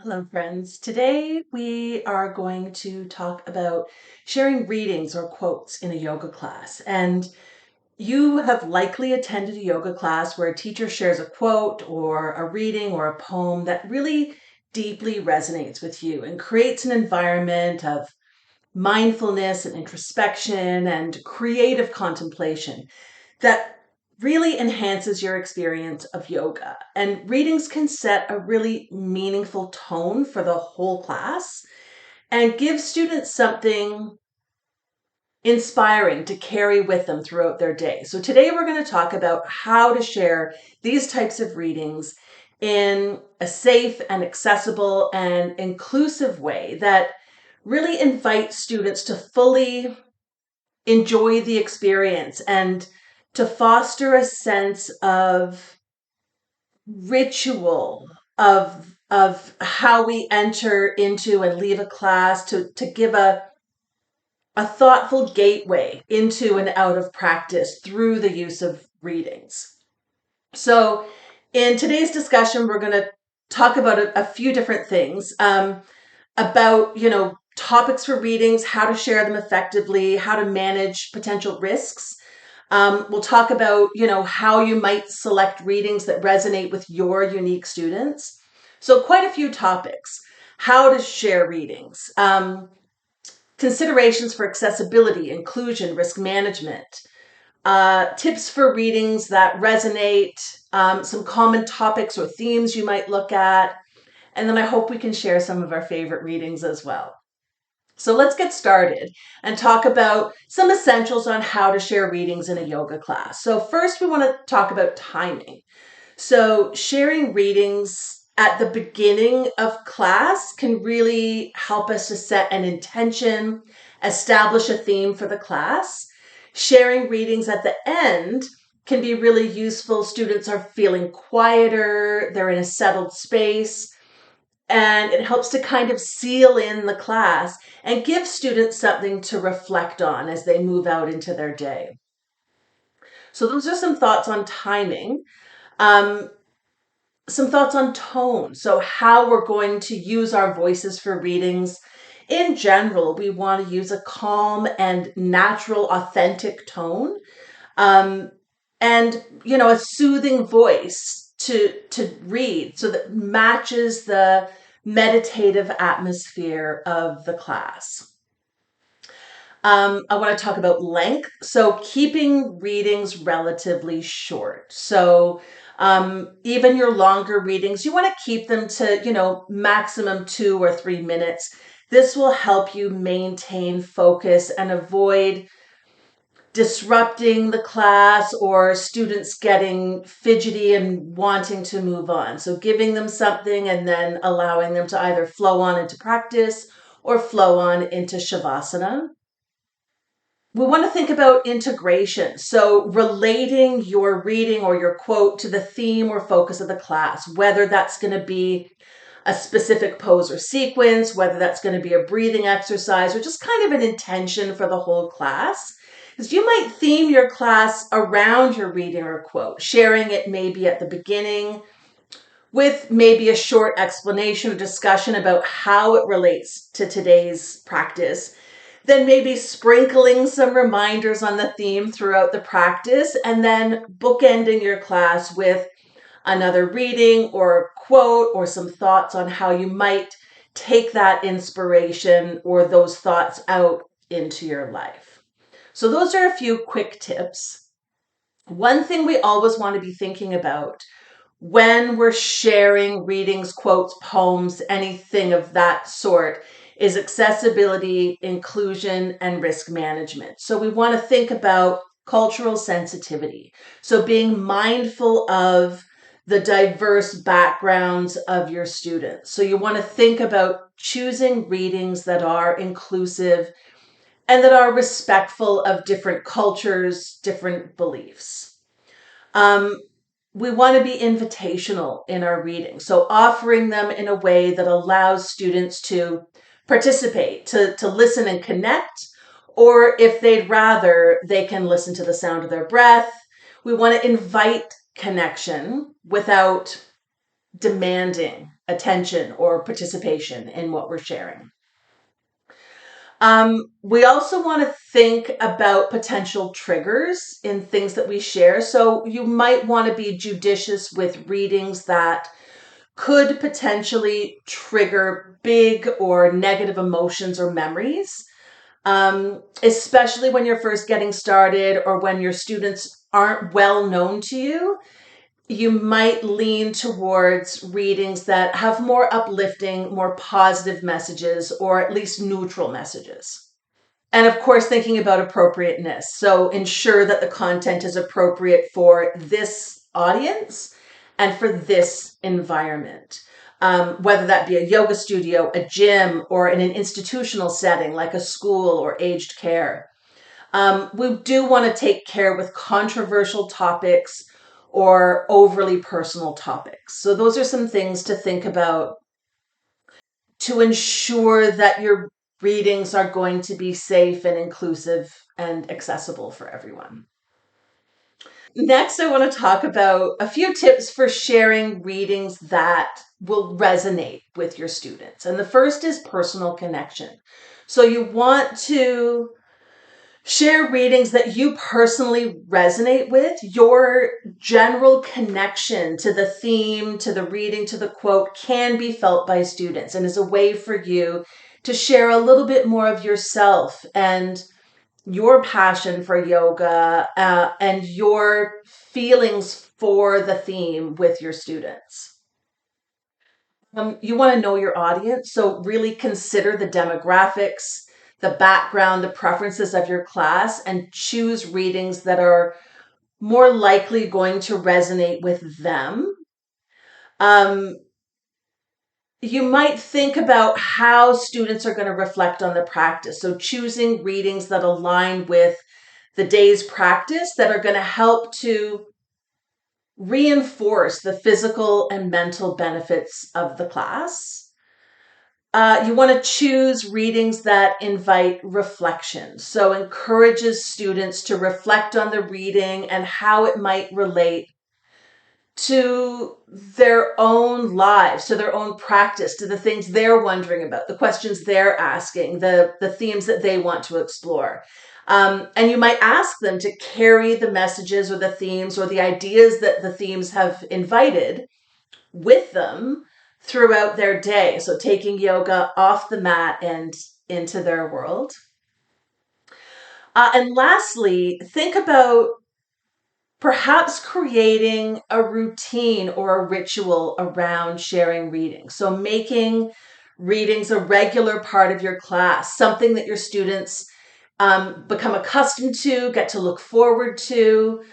Hello, friends. Today we are going to talk about sharing readings or quotes in a yoga class. And you have likely attended a yoga class where a teacher shares a quote or a reading or a poem that really deeply resonates with you and creates an environment of mindfulness and introspection and creative contemplation that really enhances your experience of yoga. And readings can set a really meaningful tone for the whole class and give students something inspiring to carry with them throughout their day. So today we're going to talk about how to share these types of readings in a safe and accessible and inclusive way that really invites students to fully enjoy the experience and to foster a sense of ritual of how we enter into and leave a class to give a thoughtful gateway into and out of practice through the use of readings. So in today's discussion, we're going to talk about a few different things about, topics for readings, how to share them effectively, how to manage potential risks. We'll talk about, how you might select readings that resonate with your unique students. So quite a few topics. How to share readings, considerations for accessibility, inclusion, risk management, tips for readings that resonate, some common topics or themes you might look at, and then I hope we can share some of our favorite readings as well. So let's get started and talk about some essentials on how to share readings in a yoga class. So first we want to talk about timing. So sharing readings at the beginning of class can really help us to set an intention, establish a theme for the class. Sharing readings at the end can be really useful. Students are feeling quieter, they're in a settled space, and it helps to kind of seal in the class and give students something to reflect on as they move out into their day. So those are some thoughts on timing. Um, some thoughts on tone. So how we're going to use our voices for readings. In general, we want to use a calm and natural, authentic tone, um, and a soothing voice to read, so that matches the meditative atmosphere of the class. I want to talk about length. So keeping readings relatively short. So even your longer readings, you want to keep them to, maximum 2 or 3 minutes. This will help you maintain focus and avoid disrupting the class or students getting fidgety and wanting to move on. So giving them something and then allowing them to either flow on into practice or flow on into Shavasana. We want to think about integration. So relating your reading or your quote to the theme or focus of the class, whether that's going to be a specific pose or sequence, whether that's going to be a breathing exercise, or just kind of an intention for the whole class. Because you might theme your class around your reading or quote, sharing it maybe at the beginning with maybe a short explanation or discussion about how it relates to today's practice, then maybe sprinkling some reminders on the theme throughout the practice, and then bookending your class with another reading or quote or some thoughts on how you might take that inspiration or those thoughts out into your life. So those are a few quick tips. One thing we always want to be thinking about when we're sharing readings, quotes, poems, anything of that sort is accessibility, inclusion, and risk management. So we want to think about cultural sensitivity. So being mindful of the diverse backgrounds of your students. So you want to think about choosing readings that are inclusive and that are respectful of different cultures, different beliefs. Um, we want to be invitational in our reading. So offering them in a way that allows students to participate, to listen and connect, or if they'd rather, they can listen to the sound of their breath. We want to invite connection without demanding attention or participation in what we're sharing. We also want to think about potential triggers in things that we share. So you might want to be judicious with readings that could potentially trigger big or negative emotions or memories, especially when you're first getting started or when your students aren't well known to you. You might lean towards readings that have more uplifting, more positive messages, or at least neutral messages. And of course, thinking about appropriateness. So ensure that the content is appropriate for this audience and for this environment. Whether that be a yoga studio, a gym, or in an institutional setting like a school or aged care. We do want to take care with controversial topics or overly personal topics. So those are some things to think about to ensure that your readings are going to be safe and inclusive and accessible for everyone. Next, I want to talk about a few tips for sharing readings that will resonate with your students. And the first is personal connection. So you want to share readings that you personally resonate with. Your general connection to the theme, to the reading, to the quote can be felt by students and is a way for you to share a little bit more of yourself and your passion for yoga and your feelings for the theme with your students. You want to know your audience, so really consider the demographics, the background, the preferences of your class, and choose readings that are more likely going to resonate with them. Um, you might think about how students are going to reflect on the practice. So choosing readings that align with the day's practice that are going to help to reinforce the physical and mental benefits of the class. You want to choose readings that invite reflection. So encourages students to reflect on the reading and how it might relate to their own lives, to their own practice, to the things they're wondering about, the questions they're asking, the themes that they want to explore. And you might ask them to carry the messages or the themes or the ideas that the themes have invited with them throughout their day. So taking yoga off the mat and into their world. And lastly, think about perhaps creating a routine or a ritual around sharing readings. So making readings a regular part of your class, something that your students become accustomed to, get to look forward to,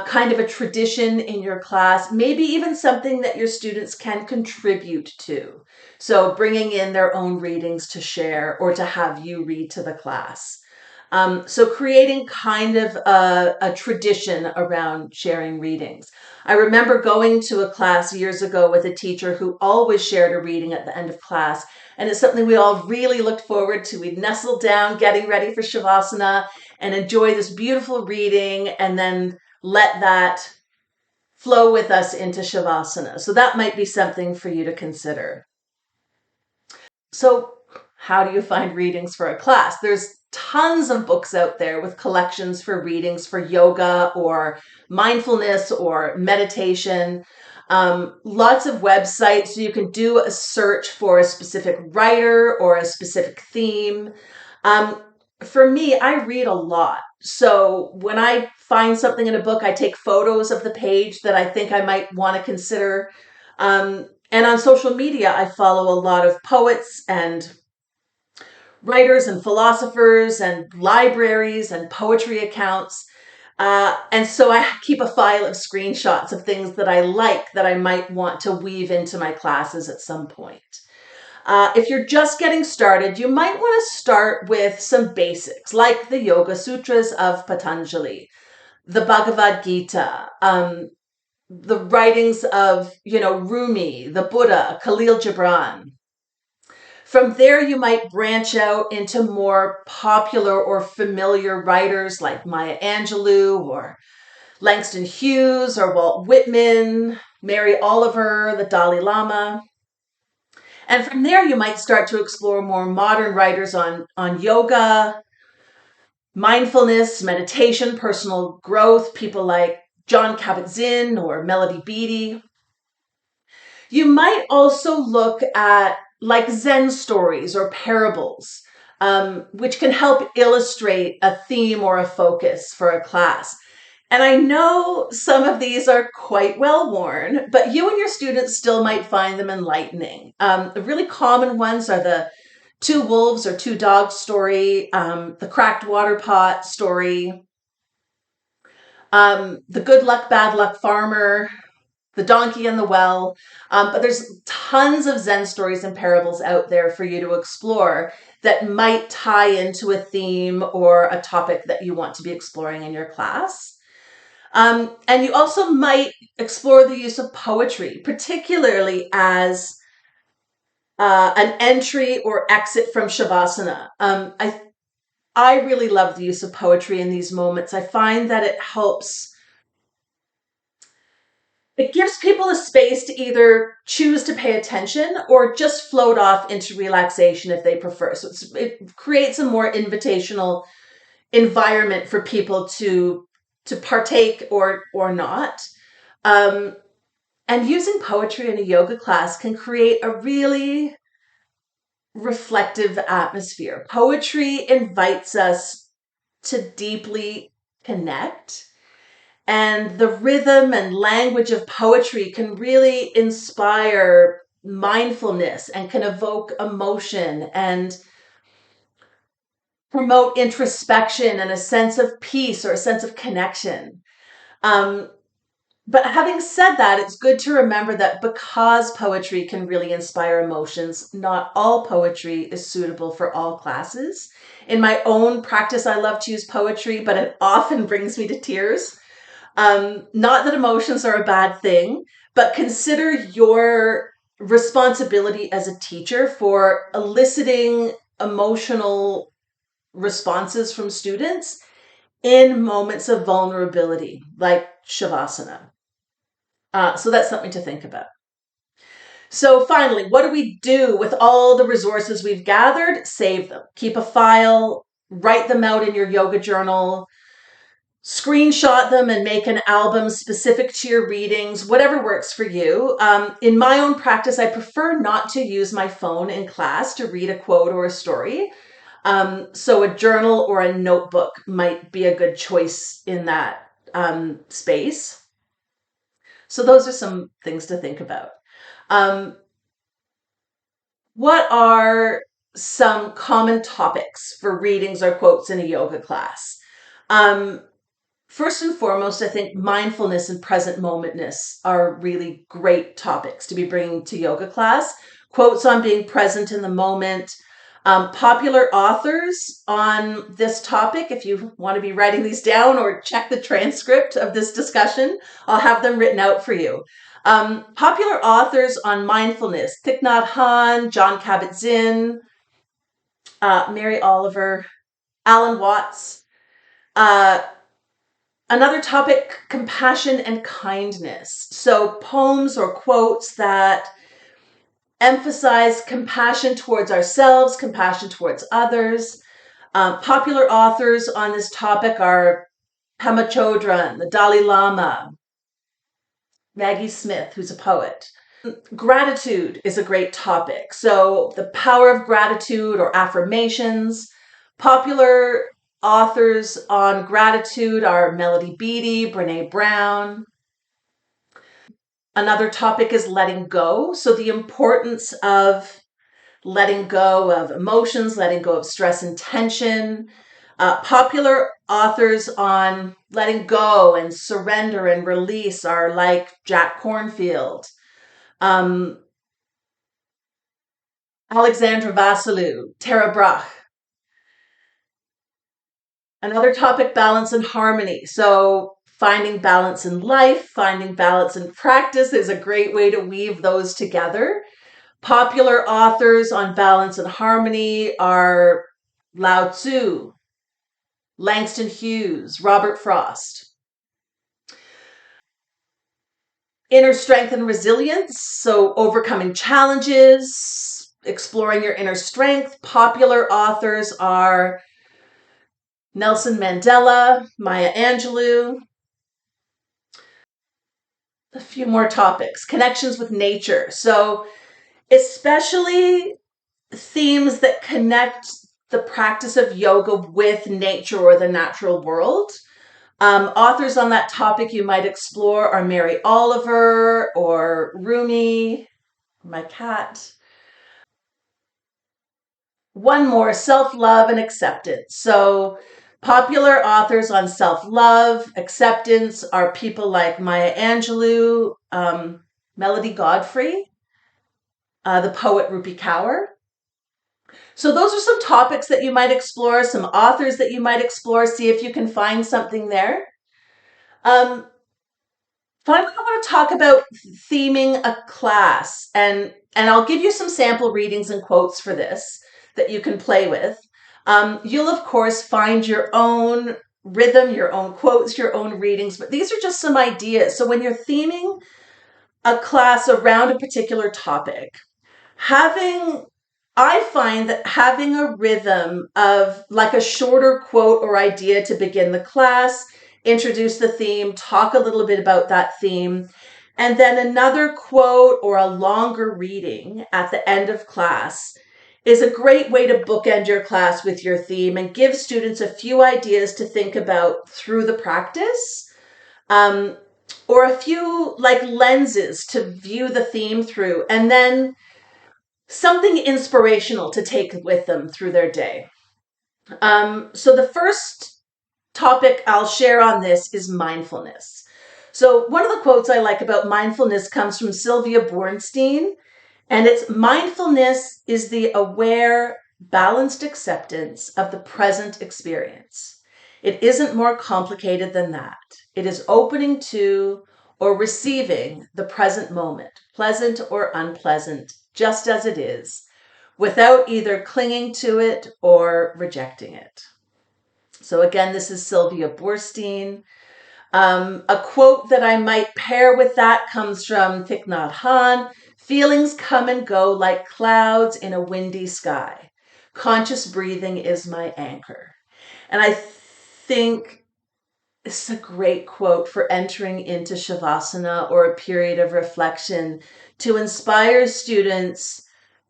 kind of a tradition in your class, maybe even something that your students can contribute to. So bringing in their own readings to share or to have you read to the class. So creating kind of a tradition around sharing readings. I remember going to a class years ago with a teacher who always shared a reading at the end of class. And it's something we all really looked forward to. We'd nestle down, getting ready for Shavasana and enjoy this beautiful reading and then let that flow with us into Shavasana. So that might be something for you to consider. So how do you find readings for a class? There's tons of books out there with collections for readings for yoga or mindfulness or meditation. Lots of websites, so you can do a search for a specific writer or a specific theme. For me, I read a lot. So when I find something in a book, I take photos of the page that I think I might want to consider. And on social media, I follow a lot of poets and writers and philosophers and libraries and poetry accounts. And so I keep a file of screenshots of things that I like that I might want to weave into my classes at some point. If you're just getting started, you might want to start with some basics like the Yoga Sutras of Patanjali, the Bhagavad Gita, the writings of, Rumi, the Buddha, Khalil Gibran. From there, you might branch out into more popular or familiar writers like Maya Angelou or Langston Hughes or Walt Whitman. Mary Oliver, the Dalai Lama. And from there, you might start to explore more modern writers on yoga, mindfulness, meditation, personal growth, people like John Kabat-Zinn or Melody Beattie. You might also look at like Zen stories or parables, which can help illustrate a theme or a focus for a class. And I know some of these are quite well worn, but you and your students still might find them enlightening. The really common ones are the two wolves or two dogs story, the cracked water pot story, the good luck, bad luck farmer, the donkey and the well. But there's tons of Zen stories and parables out there for you to explore that might tie into a theme or a topic that you want to be exploring in your class. And you also might explore the use of poetry, particularly as an entry or exit from Shavasana. I really love the use of poetry in these moments. I find that it gives people a space to either choose to pay attention or just float off into relaxation if they prefer. So it creates a more invitational environment for people to partake or not. Um, and using poetry in a yoga class can create a really reflective atmosphere. Poetry invites us to deeply connect, and the rhythm and language of poetry can really inspire mindfulness and can evoke emotion and promote introspection and a sense of peace or a sense of connection. Um, But having said that, it's good to remember that because poetry can really inspire emotions, not all poetry is suitable for all classes. In my own practice, I love to use poetry, but it often brings me to tears. Not that emotions are a bad thing, but consider your responsibility as a teacher for eliciting emotional responses from students in moments of vulnerability, like Shavasana. So that's something to think about. So finally, what do we do with all the resources we've gathered? Save them. Keep a file, write them out in your yoga journal, screenshot them and make an album specific to your readings, whatever works for you. In my own practice, I prefer not to use my phone in class to read a quote or a story. So a journal or a notebook might be a good choice in that space. So those are some things to think about. Um, what are some common topics for readings or quotes in a yoga class? Um, First and foremost, I think mindfulness and present momentness are really great topics to be bringing to yoga class. Quotes on being present in the moment. Popular authors on this topic, if you want to be writing these down or check the transcript of this discussion, I'll have them written out for you. Popular authors on mindfulness, Thich Nhat Hanh, John Kabat-Zinn, Mary Oliver, Alan Watts. Uh, Another topic, compassion and kindness. So poems or quotes that emphasize compassion towards ourselves, compassion towards others. Popular authors on this topic are Pema Chodron, the Dalai Lama, Maggie Smith, who's a poet. Gratitude is a great topic. So the power of gratitude or affirmations. Popular authors on gratitude are Melody Beattie, Brene Brown. Another topic is letting go. So the importance of letting go of emotions, letting go of stress and tension. Popular authors on letting go and surrender and release are like Jack Kornfield, um, Alexandra Vassilou, Tara Brach. Another topic, balance and harmony. So finding balance in life, finding balance in practice is a great way to weave those together. Popular authors on balance and harmony are Lao Tzu, Langston Hughes, Robert Frost. Inner strength and resilience, so overcoming challenges, exploring your inner strength. Popular authors are Nelson Mandela, Maya Angelou. A few more topics. Connections with nature. So, especially themes that connect the practice of yoga with nature or the natural world. Authors on that topic you might explore are Mary Oliver or Rumi, my cat. One more, self-love and acceptance. So popular authors on self-love, acceptance are people like Maya Angelou, Melody Godfrey, the poet Rupi Kaur. So those are some topics that you might explore, some authors that you might explore, see if you can find something there. Um, Finally, I want to talk about theming a class, and I'll give you some sample readings and quotes for this that you can play with. You'll of course find your own rhythm, your own quotes, your own readings, but these are just some ideas. So when you're theming a class around a particular topic, having I find that having a rhythm of like a shorter quote or idea to begin the class, introduce the theme, talk a little bit about that theme, and then another quote or a longer reading at the end of class is a great way to bookend your class with your theme and give students a few ideas to think about through the practice. Um, or a few like lenses to view the theme through, and then something inspirational to take with them through their day. So the first topic I'll share on this is mindfulness. So one of the quotes I like about mindfulness comes from Sylvia Boorstein, and it's mindfulness is the aware, balanced acceptance of the present experience. It isn't more complicated than that. It is opening to or receiving the present moment, pleasant or unpleasant, just as it is, without either clinging to it or rejecting it. So again, this is Sylvia Boorstein. A quote that I might pair with that comes from Thich Nhat Hanh. Feelings come and go like clouds in a windy sky. Conscious breathing is my anchor. And I think this is a great quote for entering into Shavasana or a period of reflection to inspire students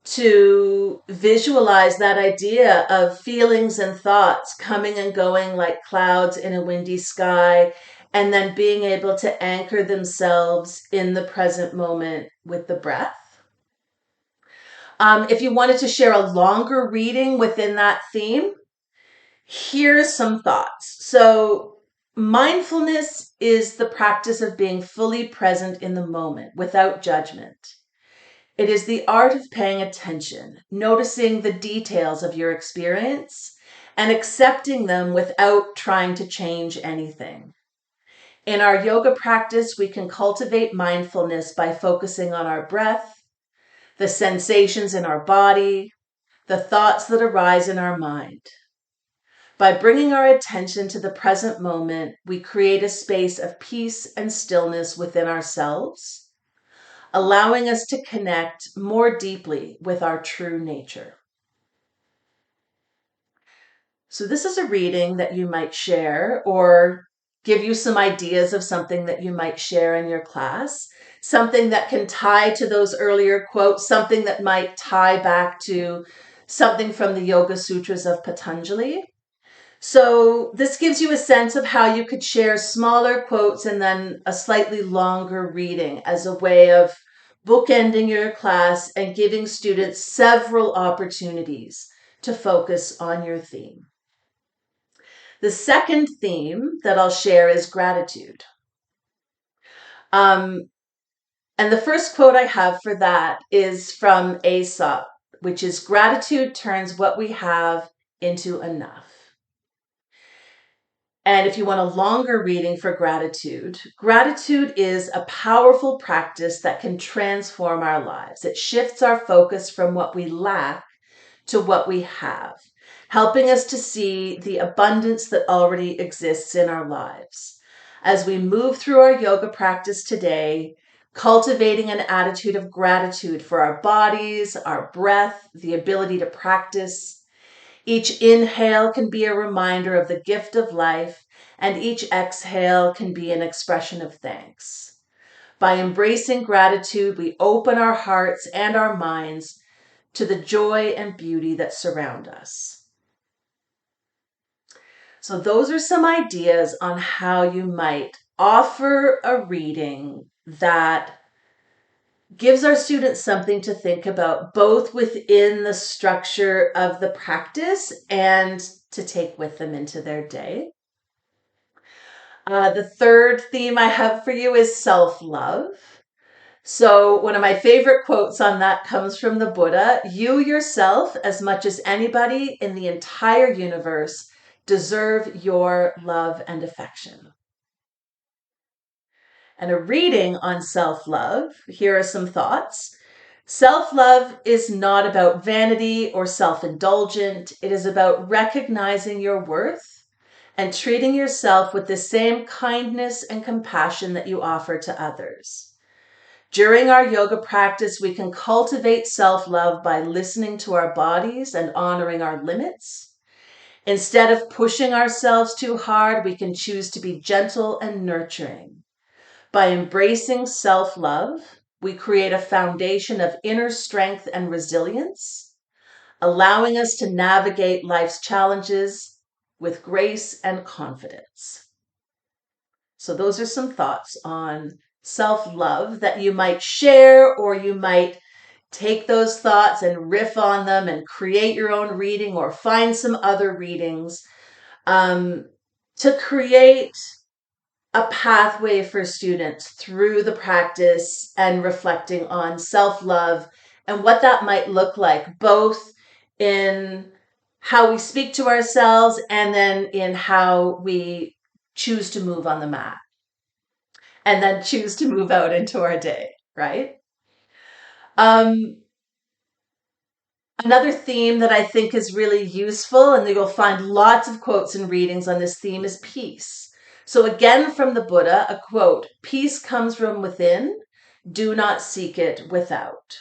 to visualize that idea of feelings and thoughts coming and going like clouds in a windy sky, and then being able to anchor themselves in the present moment with the breath. If you wanted to share a longer reading within that theme, here's some thoughts. So, mindfulness is the practice of being fully present in the moment without judgment. It is the art of paying attention, noticing the details of your experience, and accepting them without trying to change anything. In our yoga practice, we can cultivate mindfulness by focusing on our breath, the sensations in our body, the thoughts that arise in our mind. By bringing our attention to the present moment, we create a space of peace and stillness within ourselves, allowing us to connect more deeply with our true nature. So this is a reading that you might share or give you some ideas of something that you might share in your class, something that can tie to those earlier quotes, something that might tie back to something from the Yoga Sutras of Patanjali. So this gives you a sense of how you could share smaller quotes and then a slightly longer reading as a way of bookending your class and giving students several opportunities to focus on your theme. The second theme that I'll share is gratitude. And the first quote I have for that is from Aesop, which is gratitude turns what we have into enough. And if you want a longer reading for gratitude, gratitude is a powerful practice that can transform our lives. It shifts our focus from what we lack to what we have, helping us to see the abundance that already exists in our lives. As we move through our yoga practice today, cultivating an attitude of gratitude for our bodies, our breath, the ability to practice. Each inhale can be a reminder of the gift of life, and each exhale can be an expression of thanks. By embracing gratitude, we open our hearts and our minds to the joy and beauty that surround us. So those are some ideas on how you might offer a reading that gives our students something to think about, both within the structure of the practice and to take with them into their day. The third theme I have for you is self-love. So one of my favorite quotes on that comes from the Buddha. You yourself, as much as anybody in the entire universe, deserve your love and affection. And a reading on self-love. Here are some thoughts. Self-love is not about vanity or self-indulgent. It is about recognizing your worth and treating yourself with the same kindness and compassion that you offer to others. During our yoga practice, we can cultivate self-love by listening to our bodies and honoring our limits. Instead of pushing ourselves too hard, we can choose to be gentle and nurturing. By embracing self-love, we create a foundation of inner strength and resilience, allowing us to navigate life's challenges with grace and confidence. So those are some thoughts on self-love that you might share, or you might take those thoughts and riff on them and create your own reading or find some other readings to create a pathway for students through the practice and reflecting on self-love and what that might look like, both in how we speak to ourselves and then in how we choose to move on the mat and then choose to move out into our day, right? Um, Another theme that I think is really useful, and you'll find lots of quotes and readings on this theme, is peace. So again, from the Buddha, a quote, "Peace comes from within, do not seek it without."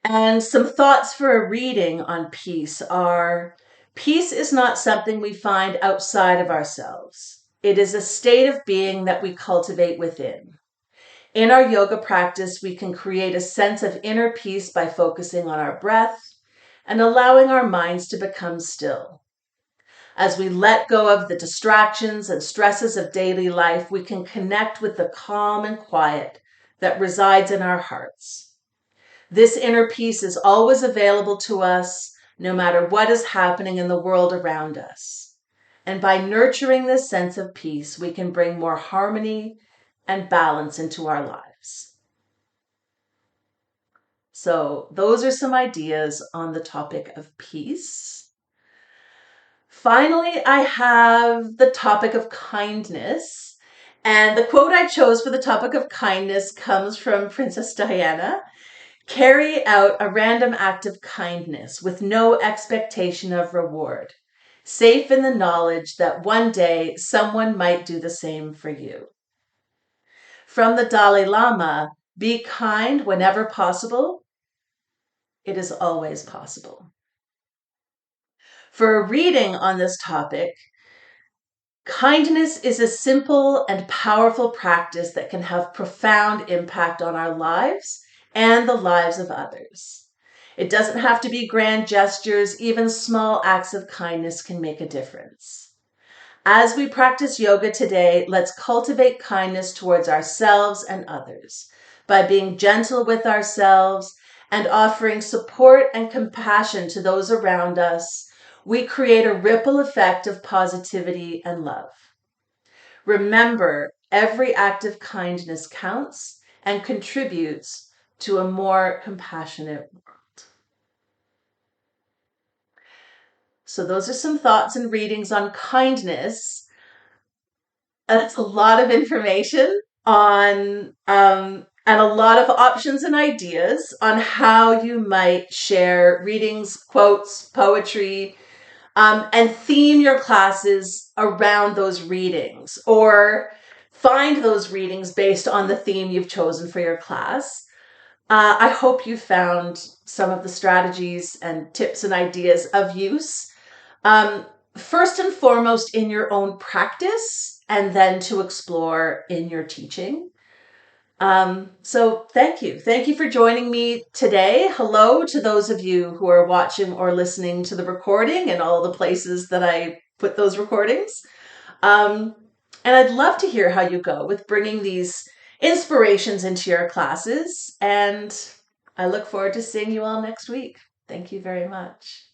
And some thoughts for a reading on peace are, peace is not something we find outside of ourselves. It is a state of being that we cultivate within. In our yoga practice, we can create a sense of inner peace by focusing on our breath and allowing our minds to become still. As we let go of the distractions and stresses of daily life, we can connect with the calm and quiet that resides in our hearts. This inner peace is always available to us, no matter what is happening in the world around us. And by nurturing this sense of peace, we can bring more harmony and balance into our lives. So those are some ideas on the topic of peace. Finally, I have the topic of kindness. And the quote I chose for the topic of kindness comes from Princess Diana. Carry out a random act of kindness with no expectation of reward, safe in the knowledge that one day someone might do the same for you. From the Dalai Lama, be kind whenever possible. It is always possible. For a reading on this topic, kindness is a simple and powerful practice that can have profound impact on our lives and the lives of others. It doesn't have to be grand gestures. Even small acts of kindness can make a difference. As we practice yoga today, let's cultivate kindness towards ourselves and others by being gentle with ourselves and offering support and compassion to those around us. We create a ripple effect of positivity and love. Remember, every act of kindness counts and contributes to a more compassionate world. So those are some thoughts and readings on kindness. That's a lot of information on and a lot of options and ideas on how you might share readings, quotes, poetry, and theme your classes around those readings, or find those readings based on the theme you've chosen for your class. I hope you found some of the strategies and tips and ideas of use. First and foremost in your own practice, and then to explore in your teaching. So thank you. Thank you for joining me today. Hello to those of you who are watching or listening to the recording and all the places that I put those recordings. Um, and I'd love to hear how you go with bringing these inspirations into your classes. And I look forward to seeing you all next week. Thank you very much.